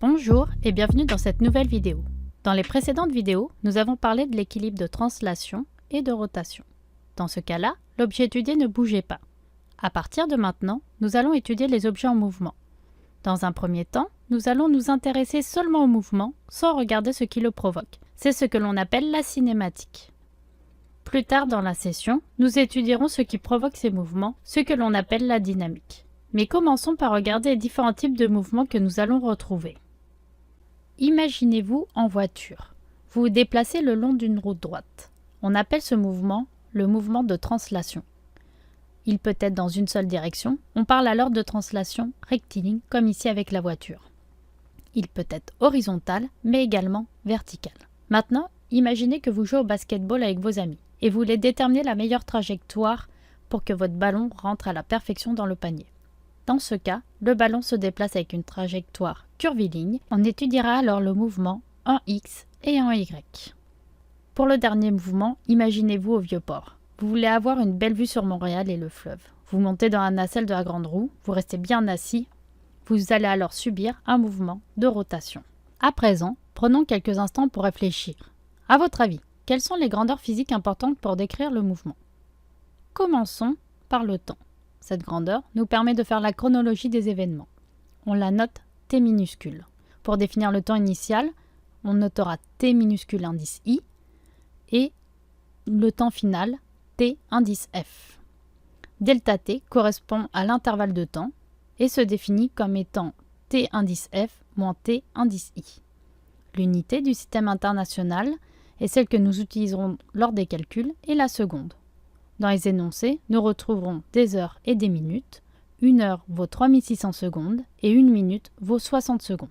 Bonjour et bienvenue dans cette nouvelle vidéo. Dans les précédentes vidéos, nous avons parlé de l'équilibre de translation et de rotation. Dans ce cas-là, l'objet étudié ne bougeait pas. À partir de maintenant, nous allons étudier les objets en mouvement. Dans un premier temps, nous allons nous intéresser seulement au mouvement sans regarder ce qui le provoque. C'est ce que l'on appelle la cinématique. Plus tard dans la session, nous étudierons ce qui provoque ces mouvements, ce que l'on appelle la dynamique. Mais commençons par regarder les différents types de mouvements que nous allons retrouver. Imaginez-vous en voiture. Vous vous déplacez le long d'une route droite. On appelle ce mouvement le mouvement de translation. Il peut être dans une seule direction. On parle alors de translation rectiligne, comme ici avec la voiture. Il peut être horizontal, mais également vertical. Maintenant, imaginez que vous jouez au basketball avec vos amis et vous voulez déterminer la meilleure trajectoire pour que votre ballon rentre à la perfection dans le panier. Dans ce cas, le ballon se déplace avec une trajectoire curviligne. On étudiera alors le mouvement en X et en Y. Pour le dernier mouvement, imaginez-vous au Vieux-Port. Vous voulez avoir une belle vue sur Montréal et le fleuve. Vous montez dans la nacelle de la grande roue, vous restez bien assis. Vous allez alors subir un mouvement de rotation. À présent, prenons quelques instants pour réfléchir. À votre avis, quelles sont les grandeurs physiques importantes pour décrire le mouvement? Commençons par le temps. Cette grandeur nous permet de faire la chronologie des événements. On la note T minuscule. Pour définir le temps initial, on notera T minuscule indice I et le temps final T indice F. Delta T correspond à l'intervalle de temps et se définit comme étant T indice F moins T indice I. L'unité du système international est celle que nous utiliserons lors des calculs et la seconde. Dans les énoncés, nous retrouverons des heures et des minutes. Une heure vaut 3600 secondes et une minute vaut 60 secondes.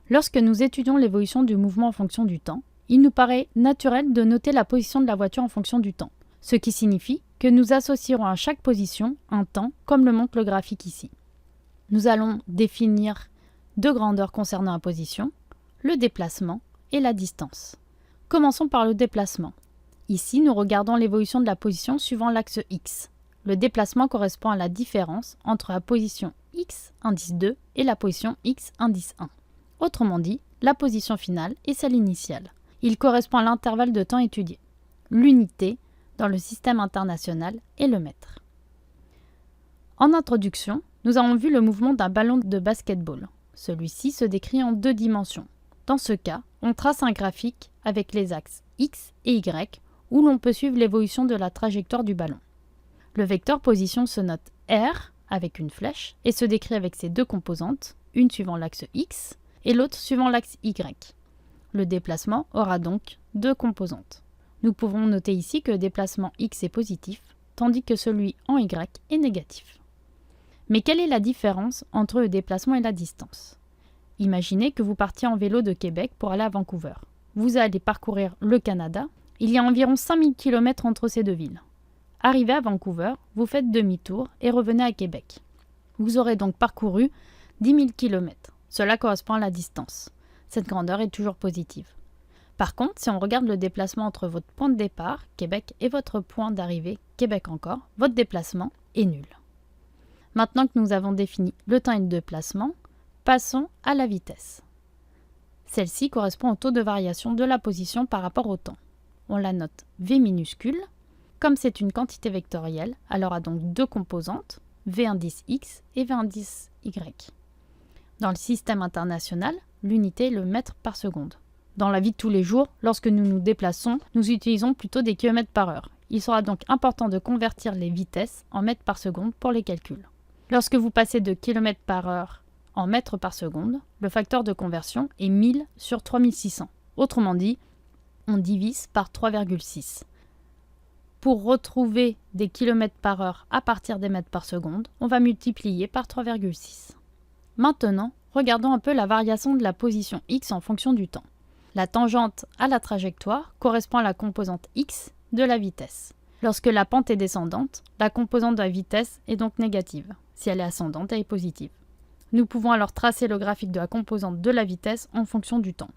Lorsque nous étudions l'évolution du mouvement en fonction du temps, il nous paraît naturel de noter la position de la voiture en fonction du temps, ce qui signifie que nous associerons à chaque position un temps, comme le montre le graphique ici. Nous allons définir deux grandeurs concernant la position, le déplacement et la distance. Commençons par le déplacement. Ici, nous regardons l'évolution de la position suivant l'axe X. Le déplacement correspond à la différence entre la position X indice 2 et la position X indice 1. Autrement dit, la position finale est celle initiale. Il correspond à l'intervalle de temps étudié. L'unité dans le système international est le mètre. En introduction, nous avons vu le mouvement d'un ballon de basketball. Celui-ci se décrit en deux dimensions. Dans ce cas, on trace un graphique avec les axes X et Y où l'on peut suivre l'évolution de la trajectoire du ballon. Le vecteur position se note R avec une flèche et se décrit avec ses deux composantes, une suivant l'axe X et l'autre suivant l'axe Y. Le déplacement aura donc deux composantes. Nous pouvons noter ici que le déplacement X est positif, tandis que celui en Y est négatif. Mais quelle est la différence entre le déplacement et la distance? Imaginez que vous partiez en vélo de Québec pour aller à Vancouver. Vous allez parcourir le Canada. Il y a environ 5000 km entre ces deux villes. Arrivé à Vancouver, vous faites demi-tour et revenez à Québec. Vous aurez donc parcouru 10 000 km. Cela correspond à la distance. Cette grandeur est toujours positive. Par contre, si on regarde le déplacement entre votre point de départ, Québec, et votre point d'arrivée, Québec encore, votre déplacement est nul. Maintenant que nous avons défini le temps et le déplacement, passons à la vitesse. Celle-ci correspond au taux de variation de la position par rapport au temps. On la note V minuscule. Comme c'est une quantité vectorielle, elle aura donc deux composantes, V indice X et V indice Y. Dans le système international, l'unité est le mètre par seconde. Dans la vie de tous les jours, lorsque nous nous déplaçons, nous utilisons plutôt des km par heure. Il sera donc important de convertir les vitesses en mètres par seconde pour les calculs. Lorsque vous passez de km par heure en mètres par seconde, le facteur de conversion est 1000 sur 3600. Autrement dit, on divise par 3,6. Pour retrouver des km par heure à partir des mètres par seconde, on va multiplier par 3,6. Maintenant, regardons un peu la variation de la position X en fonction du temps. La tangente à la trajectoire correspond à la composante X de la vitesse. Lorsque la pente est descendante, la composante de la vitesse est donc négative. Si elle est ascendante, elle est positive. Nous pouvons alors tracer le graphique de la composante de la vitesse en fonction du temps.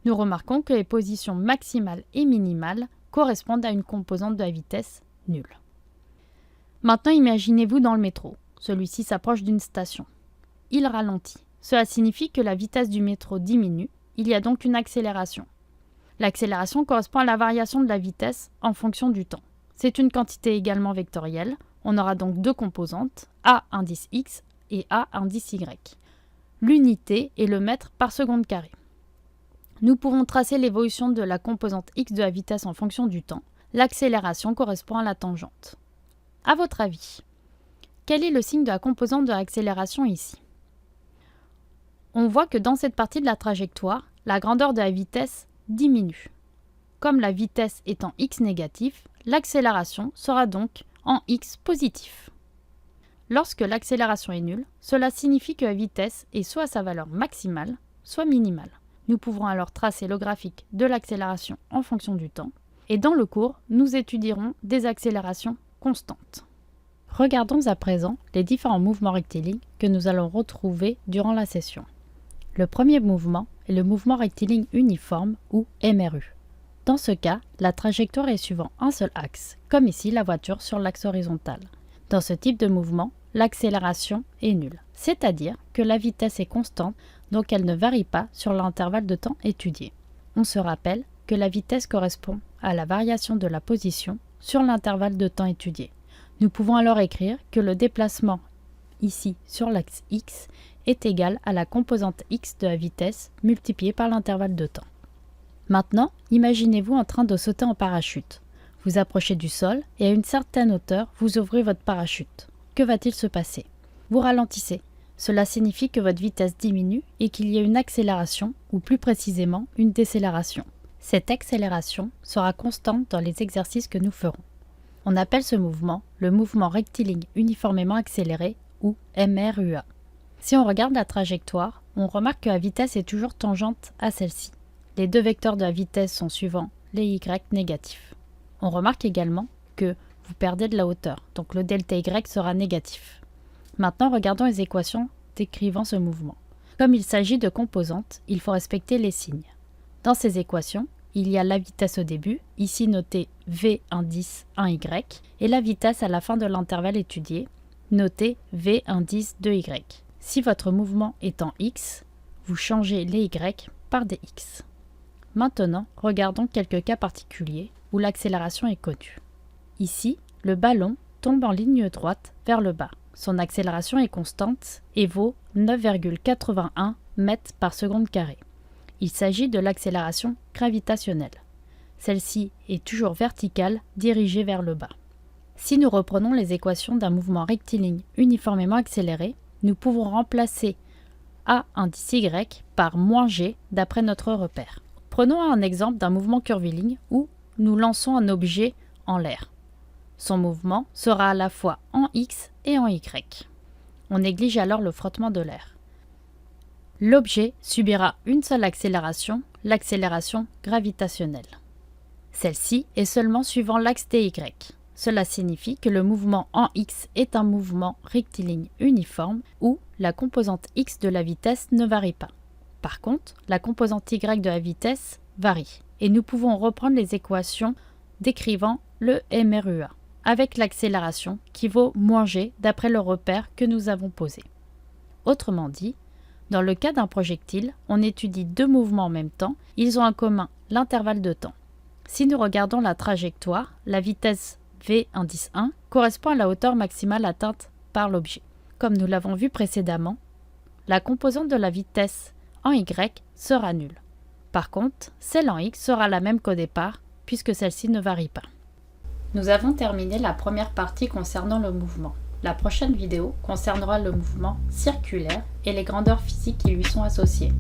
Nous remarquons que les positions maximales et minimales correspondent à une composante de la vitesse nulle. Maintenant, imaginez-vous dans le métro. Celui-ci s'approche d'une station. Il ralentit. Cela signifie que la vitesse du métro diminue, il y a donc une accélération. L'accélération correspond à la variation de la vitesse en fonction du temps. C'est une quantité également vectorielle, on aura donc deux composantes, A indice x et A indice y. L'unité est le mètre par seconde carré. Nous pouvons tracer l'évolution de la composante x de la vitesse en fonction du temps. L'accélération correspond à la tangente. À votre avis, quel est le signe de la composante de l'accélération ici? On voit que dans cette partie de la trajectoire, la grandeur de la vitesse diminue. Comme la vitesse est en x négatif, l'accélération sera donc en x positif. Lorsque l'accélération est nulle, cela signifie que la vitesse est soit à sa valeur maximale, soit minimale. Nous pouvons alors tracer le graphique de l'accélération en fonction du temps. Et dans le cours, nous étudierons des accélérations constantes. Regardons à présent les différents mouvements rectilignes que nous allons retrouver durant la session. Le premier mouvement est le mouvement rectiligne uniforme ou MRU. Dans ce cas, la trajectoire est suivant un seul axe, comme ici la voiture sur l'axe horizontal. Dans ce type de mouvement, l'accélération est nulle, c'est-à-dire que la vitesse est constante, donc elle ne varie pas sur l'intervalle de temps étudié. On se rappelle que la vitesse correspond à la variation de la position sur l'intervalle de temps étudié. Nous pouvons alors écrire que le déplacement ici sur l'axe x est égal à la composante x de la vitesse multipliée par l'intervalle de temps. Maintenant, imaginez-vous en train de sauter en parachute. Vous approchez du sol et à une certaine hauteur, vous ouvrez votre parachute. Que va-t-il se passer? Vous ralentissez. Cela signifie que votre vitesse diminue et qu'il y a une accélération, ou plus précisément une décélération. Cette accélération sera constante dans les exercices que nous ferons. On appelle ce mouvement le mouvement rectiligne uniformément accéléré, ou MRUA. Si on regarde la trajectoire, on remarque que la vitesse est toujours tangente à celle-ci. Les deux vecteurs de la vitesse sont suivants les y négatifs. On remarque également que vous perdez de la hauteur, donc le delta y sera négatif. Maintenant, regardons les équations décrivant ce mouvement. Comme il s'agit de composantes, il faut respecter les signes. Dans ces équations, il y a la vitesse au début, ici notée v indice 1y, et la vitesse à la fin de l'intervalle étudié, notée v indice 2y. Si votre mouvement est en x, vous changez les y par des x. Maintenant, regardons quelques cas particuliers où l'accélération est connue. Ici, le ballon tombe en ligne droite vers le bas. Son accélération est constante et vaut 9,81 mètres par seconde carrée. Il s'agit de l'accélération gravitationnelle. Celle-ci est toujours verticale, dirigée vers le bas. Si nous reprenons les équations d'un mouvement rectiligne uniformément accéléré, nous pouvons remplacer A indice Y par -g d'après notre repère. Prenons un exemple d'un mouvement curviligne où nous lançons un objet en l'air. Son mouvement sera à la fois en X et en Y. On néglige alors le frottement de l'air. L'objet subira une seule accélération, l'accélération gravitationnelle. Celle-ci est seulement suivant l'axe DY. Cela signifie que le mouvement en X est un mouvement rectiligne uniforme où la composante X de la vitesse ne varie pas. Par contre, la composante Y de la vitesse varie. Et nous pouvons reprendre les équations décrivant le MRUA, avec l'accélération qui vaut -g d'après le repère que nous avons posé. Autrement dit, dans le cas d'un projectile, on étudie deux mouvements en même temps, ils ont en commun l'intervalle de temps. Si nous regardons la trajectoire, la vitesse v indice 1 correspond à la hauteur maximale atteinte par l'objet. Comme nous l'avons vu précédemment, la composante de la vitesse en y sera nulle. Par contre, celle en x sera la même qu'au départ, puisque celle-ci ne varie pas. Nous avons terminé la première partie concernant le mouvement. La prochaine vidéo concernera le mouvement circulaire et les grandeurs physiques qui lui sont associées.